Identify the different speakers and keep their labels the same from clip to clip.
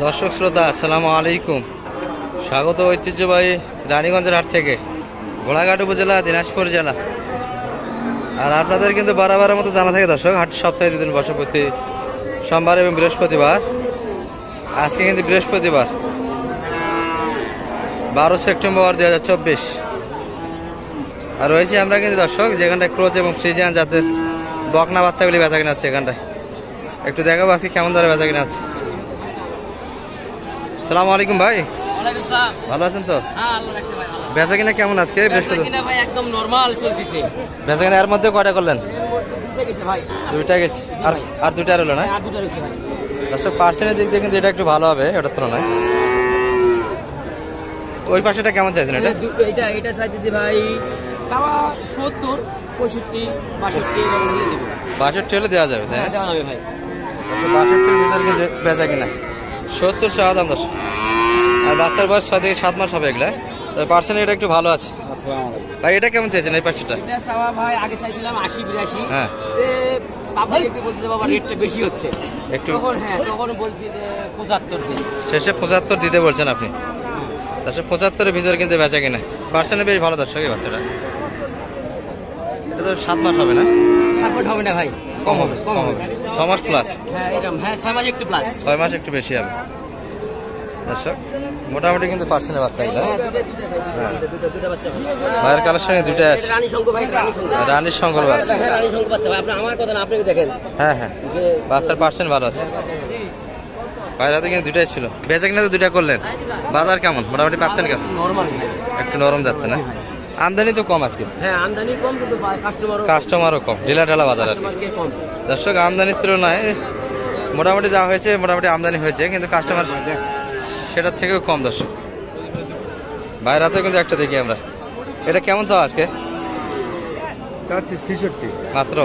Speaker 1: দর্শক শ্রোতা আসসালামু আলাইকুম। স্বাগত ঐতিহ্যবাহী রানীগঞ্জের হাট থেকে, ঘোড়াঘাট উপজেলা, দিনাজপুর জেলা। আর আপনাদের কিন্তু বারবারের মতো জানা থাকে দর্শক, হাট সপ্তাহে 2 দিন বসে, প্রতি সোমবার এবং বৃহস্পতিবার। আজকে কিন্তু বৃহস্পতিবার 12 সেপ্টেম্বর 2024। আর রয়েছে আমরা কিন্তু দর্শক যেখানটায় ক্রোচ এবং ফ্রিজিয়ান জাতের বকনা বাচ্চাগুলি বেচা কিনা হচ্ছে। এখানটায় একটু দেখাবো আজকে কেমন ধরে বেচা কিনা হচ্ছে। সালাম আলাইকুম ভাই, ভালো আছেন তো? বেচা কিনা কেমন আজকে?
Speaker 2: একদম নরমাল চলতেছে
Speaker 1: বেচা কিনা। এর মধ্যে কয়টা করলেন? দুইটা গেছে, আর দুইটা রইল না? দর্শক পার্সেন্টের দিক দিয়ে কিন্তু এটা একটু ভালো হবে ওটার তুলনায়। ওই পাশেটা কেমন চাইছেন?
Speaker 2: এটা চাইতেছি ভাই 70, 65,
Speaker 1: 62 হলে দেওয়া যাবে, তাই না?
Speaker 2: দেওয়া যাবে ভাই।
Speaker 1: 62-র ভিতরে কিন্তু বেচা কিনা 70 টাকা দাম দর্শক। আর বাচ্চার বয়স 6 থেকে 7 মাস হবে এগুলা, তবে পার্সেন্ট এটা একটু ভালো আছে। ভাই এটা কেমন চাইছেন এই পাশেটা?
Speaker 2: এটা চাওয়া ভাই আগে চাইছিলাম 80-82।
Speaker 1: হ্যাঁ,
Speaker 2: পাবলিক একটু বলতে বাবা রেটটা বেশি হচ্ছে একটু, তখন বলছি যে 75 দিন,
Speaker 1: শেষে 75 দিতে বলছেন আপনি। 75-এর ভিতরে কিন্তু বেচা কিনা পার্সেন্ট বেশ ভালো দর্শক। এই বাচ্চাটা এটা তো 7 মাস হবে না?
Speaker 2: 7 মাস হবে না ভাই, কম হবে
Speaker 1: 6 মাস প্লাস।
Speaker 2: হ্যাঁ এরকম, হ্যাঁ 6 মাস একটু প্লাস,
Speaker 1: 6 মাস একটু বেশি হবে দর্শক। মোটামুটি কিন্তু পার্সেন্টের বাচ্চা এগুলো।
Speaker 2: দুটো বাচ্চা
Speaker 1: ভাইয়ের কালেকশনে দুইটা আছে।
Speaker 2: রানী শঙ্কর ভাই,
Speaker 1: রানীর শঙ্কর বাচ্চা।
Speaker 2: হ্যাঁ রানী শঙ্কর বাচ্চা ভাই। আপনি আমার কথা না, আপনি দেখেন।
Speaker 1: হ্যাঁ হ্যাঁ, বাচ্চার পার্সেন্ট ভালো আছে। ভাইয়ের হাতে কিন্তু দুইটাই ছিল, বেচা কিনা তো দুইটা করলেন। বাজার কেমন মোটামুটি পাচ্ছেন? কেমন?
Speaker 2: নরমাল,
Speaker 1: একটু নরম যাচ্ছে না? আমদানি তো কম আজকে।
Speaker 2: হ্যাঁ আমদানি কম, কিন্তু
Speaker 1: কাস্টমারও কম, ঢিলা বাজার আর কি। দর্শক আমদানির তুলনায় মোটামুটি যা হয়েছে, মোটামুটি আমদানি হয়েছে, কিন্তু কাস্টমার সেটার থেকেও কম দর্শক। বাইরের হাতেও কিন্তু একটা দেখি আমরা। এটা কেমন চাও আজকে?
Speaker 3: 66
Speaker 1: মাত্র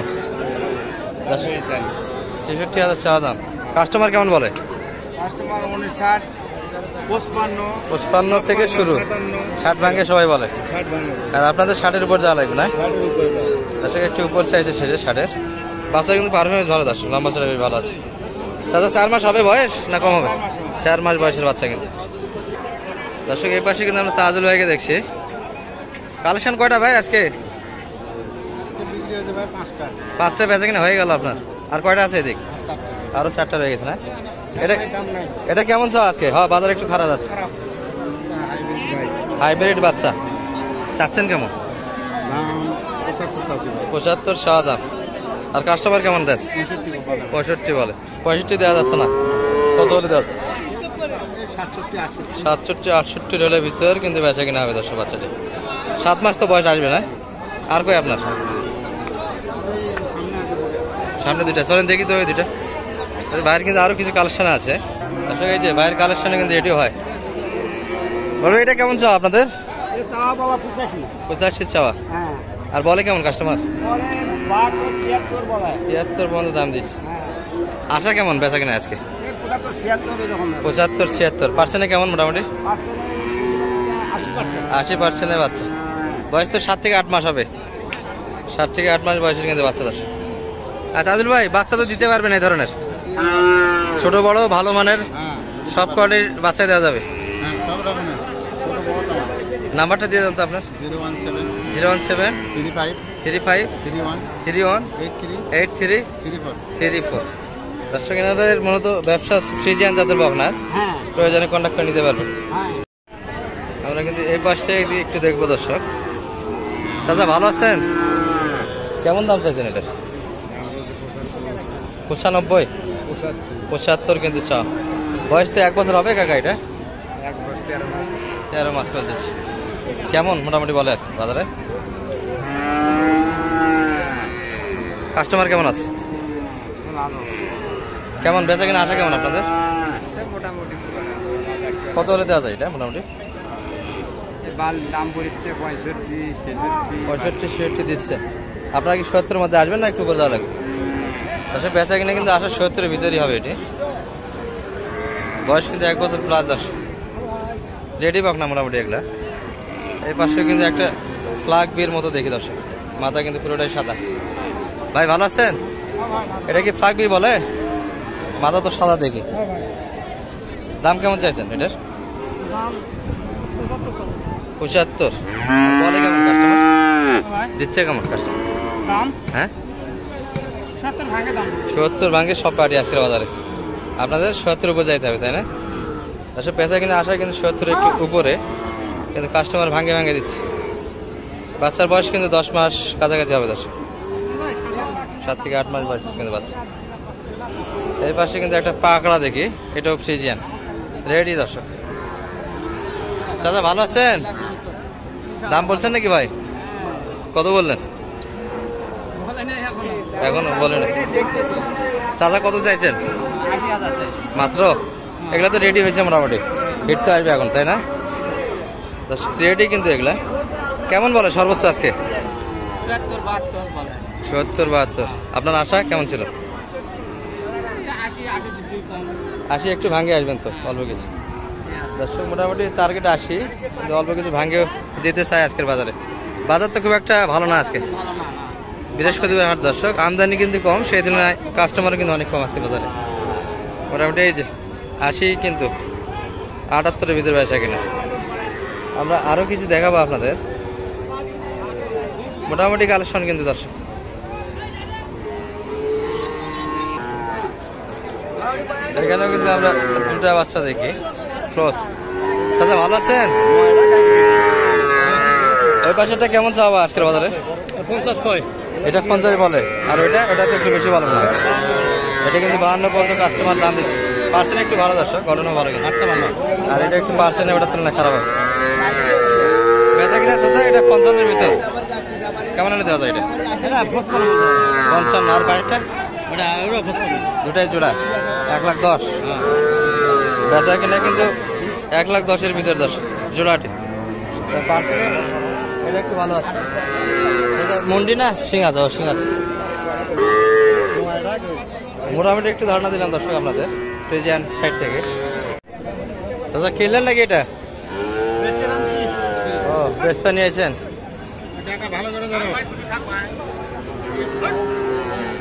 Speaker 1: 66,000 চাওয়া দাম। কাস্টমার কেমন বলে?
Speaker 3: কাস্টমার 59,
Speaker 1: 55 থেকে শুরু, 60 ভাঙে সবাই বলে। আর আপনাদের 60-এর উপর যাওয়া লাগবে না? দর্শক একটু উপর চাইছে শেষে 60-এর। বাচ্চা কিন্তু পারফরমেন্স ভালো দর্শক, লম্বা চড়া বেশ ভালো আছে। দাদা 4 মাস হবে বয়স না কম হবে? 4 মাস বয়সের বাচ্চা কিন্তু দর্শক। এই পাশে কিন্তু আমরা তাজুল ভাইকে দেখছি। কালেকশন কয়টা ভাই আজকে? 5টা বেচা কিনা হয়ে গেল আপনার। আর কয়টা আছে এদিক? আরো 4টা রয়ে গেছে না? এটা কেমন চাও আজকে? হ্যাঁ বাজার একটু খারাপ যাচ্ছে। হাইব্রিড বাচ্চা চাচ্ছেন কেমন? 75 চাওয়া দাম। আর কাস্টমার কেমন দেয়? 65 বলে। 65 দেওয়া যাচ্ছে না? কত হলে দেওয়া? 67-68 হলে ভিতর কিন্তু বেচা কিনা হবে দর্শক বাচ্চাটি। 7 মাস তো বয়স আসবে না? আর কই আপনার সামনে দুইটা? চলেন দেখি তো ওই দুইটা। বাইরের কিন্তু আরো কিছু কালেকশন আছে দর্শক। এই যে বাইরের কালেকশনে কিন্তু এটিও হয়। বলবো এটা কেমন চাওয়া আপনাদের? 85 চাওয়া। আর বলে কেমন কাস্টমার? 73 পর্যন্ত দাম দিচ্ছে। আশা কেমন বেচা কিনা আজকে? 75-76 পার্সেন্টে কেমন মোটামুটি? 80% বাচ্চা। বয়স তো 7 থেকে 8 মাস হবে। 7 থেকে 8 মাস বয়সের কিন্তু বাচ্চা দর্শক। আর তাজুল ভাই বাচ্চা তো দিতে পারবেন এই ধরনের? ছোট বড় ভালো মানের সব কোয়ালিটির বাচ্চা দেওয়া যাবে? নাম্বারটা দিয়ে দেন তো আপনার। 017 35 31 83 34। দর্শক এনাদের মূলত ব্যবসা হচ্ছে ফ্রিজিয়ান জাতের বকনার। প্রয়োজনে কন্ট্যাক্ট করে নিতে পারবেন। আমরা কিন্তু এই পাশে একটু দেখবো দর্শক। চাচা ভালো আছেন? কেমন দাম চাইছেন এটার? 95 75 কিন্তু চা। বয়স তো 1 বছর হবে কাকা? এটা 13 মাস চলতেছে। কেমন মোটামুটি বলে আজকে বাজারে? কাস্টমার কেমন আছে? কেমন বেচা কিনা আসে কেমন আপনাদের? কত হলে দেওয়া যায় এটা মোটামুটি?
Speaker 3: দাম পড়ছে
Speaker 1: 65-66 দিচ্ছে। আপনারা কি 70-এর মধ্যে আসবেন না একটু উপরে যাওয়া লাগবে? দর্শক বেচা কিনা কিন্তু আসা 70-এর ভিতরেই হবে এটি। বয়স কিন্তু 1 বছর প্লাস। দর্শক রেডি পাক না মোটামুটি এগুলা। এই পাশে কিন্তু একটা ফ্ল্যাগ বিয়ের মতো দেখি দর্শক, মাথা কিন্তু পুরোটাই সাদা। ভাই ভালো আছেন? এটা কি ফ্ল্যাগ বি বলে? মাথা তো সাদা দেখি। দাম কেমন চাইছেন এটার? 75। বলে কেমন কাস্টমার? দিচ্ছে কেমন কাস্টমার? হ্যাঁ 70 ভাঙে সব পার্টি আজকের বাজারে। আপনাদের 70 উপর যাইতে হবে, তাই না? আসলে পেঁচা কিনে আসা কিন্তু 70 একটু উপরে, কিন্তু কাস্টমার ভাঙে ভাঙে দিচ্ছে। বাচ্চার বয়স কিন্তু 10 মাস কাছাকাছি হবে, 7 থেকে 8 মাস বয়স কিন্তু বাচ্চা। এই পাশে কিন্তু একটা পাকড়া দেখি, এটাও ফ্রিজিয়ান রেডি দর্শক। চাচা ভালো আছেন? দাম বলছেন নাকি ভাই? কত বললেন? এখন বলেন। চাচা কত চাইছেন? মাত্র? এগুলা তো রেডি হয়েছে মোটামুটি, হিট তো আসবে এখন, তাই না? রেডি কিন্তু এগুলা কেমন বলে সর্বোচ্চ আজকে? 70-72। আপনার আশা কেমন ছিল? 80 একটু ভাঙে আসবেন তো অল্প কিছু। দর্শক মোটামুটি টার্গেট 80, অল্প কিছু ভাঙে দিতে চাই আজকের বাজারে। বাজার তো খুব একটা ভালো না আজকে, বৃহস্পতিবার হাট দর্শক। আমদানি কিন্তু কম, সেই তুলনায় কাস্টমারও কিন্তু অনেক কম আজকে বাজারে। মোটামুটি এই যে 80 কিন্তু 78-এর ভিতরে বেচা কিনা। আমরা আরও কিছু দেখাবো আপনাদের। মোটামুটি কালেকশন কিন্তু দর্শক। এখানেও কিন্তু আমরা দুটা বাচ্চা দেখি ক্রস। চাচা ভালো আছেন? ওই পাশেটা কেমন চাওয়া আজকের বাজারে?
Speaker 3: 50
Speaker 1: এটা 50 বলে, আর ওটা তো একটু বেশি ভালো না। এটা কিন্তু 52 পর্যন্ত কাস্টমার দাম দিচ্ছে। পার্সেন্ট একটু ভালো দর্শক, ঘটনা ভালো কিন্তু। আর এটা একটু পার্সেন্ট ওটার তুলনায় খারাপ হবে। বেচা কিনা চাচা এটা 55-এর ভিতর কেমন হলে দেওয়া যায়? এটা 55। আর বাড়িটা দুটাই জোড়া 1,10,000। বেচা কিনা কিন্তু 1,10,000-এর ভিতর দর্শক জোড়াটি। পার্সেন্ট এটা একটু ভালো আছে। মন্ডি না সিং আছে? সিং আছে। মোটামুটি একটু ধারণা দিলাম দর্শক আপনাদের ফ্রিজিয়ান সাইড থেকে। চাচা কিনলেন নাকি এটা? ও বেচতে নিয়ে আইছেন?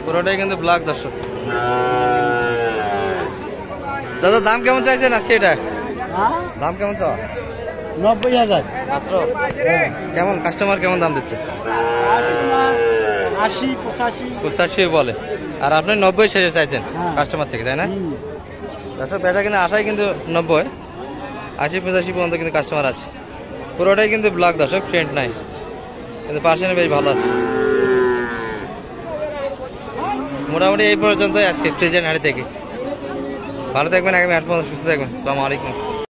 Speaker 1: পুরোটাই কিন্তু ব্ল্যাক দর্শক। চাচা দাম কেমন চাইছেন আজকে এটা? দাম কেমন চাওয়া?
Speaker 3: 90,000
Speaker 1: মাত্র? কেমন কাস্টমার কেমন দাম দিচ্ছে? 80-85 বলে। আর আপনি 90 শেষে চাইছেন কাস্টমার থেকে, তাই না? আচ্ছা বেচা কিন্তু আশায় কিন্তু 90, 80-85 পর্যন্ত কিন্তু কাস্টমার আছে। পুরোটাই কিন্তু ব্ল্যাক দর্শক, প্রিন্ট নাই, কিন্তু পার্সেন্ট বেশ ভালো আছে। মোটামুটি এই পর্যন্ত আজকে ফ্রিজিয়ান হাট থেকে। ভালো থাকবেন, আগামী 8 পর্যন্ত সুস্থ থাকবেন। আসসালামু আলাইকুম।